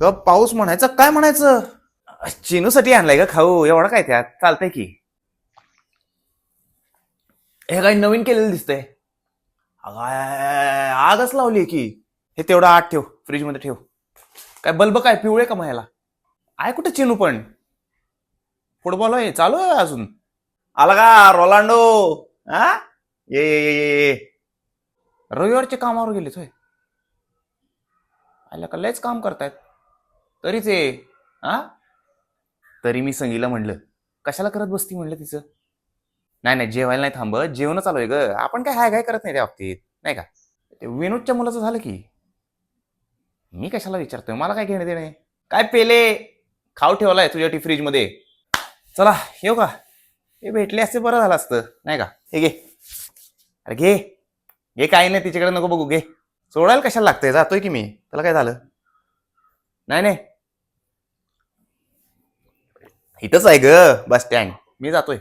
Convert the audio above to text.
ग पाऊस म्हणायचं काय म्हणायचं? चिनूसाठी आणलाय का खाऊ? एवढं काय त्यात चालतंय की. हे काय नवीन केलेलं दिसतंय. आगच लावली की. हे तेवढं आत ठेव, फ्रीज मध्ये ठेव. काय बल्ब काय पिवळे का म्हणायला? आहे कुठे चिनू पण? फुटबॉल आहे चालू आहे अजून. आला का रोलांडो? हा ये ये ये ये ये. रविवारच्या कामावर गेलेच होय. आल्या का लयच काम करतायत तरीच आहे. हा तरी मी संगीला म्हणलं कशाला करत बसती म्हणलं तिचं. नाही नाही जेवायला नाही थांबत, जेवण चालू आहे ग. आपण काय हाय काय करत नाही त्या बाबतीत नाही का. ते विनोदच्या मुलाचं झालं की. मी कशाला विचारतोय, मला काय घेणं देणे. काय पेले खाऊ ठेवलाय तुझ्यासाठी फ्रीज मध्ये. चला येऊ का? हे भेटले असते बरं झालं असतं नाही का. हे घे. अरे घे घे, काही नाही तिच्याकडे नको बघू, घे. सोडायला कशाला लागतंय, जातोय की मी. त्याला काय झालं? नाही नाही इथंच आहे ग बस स्टँड, मी जातोय.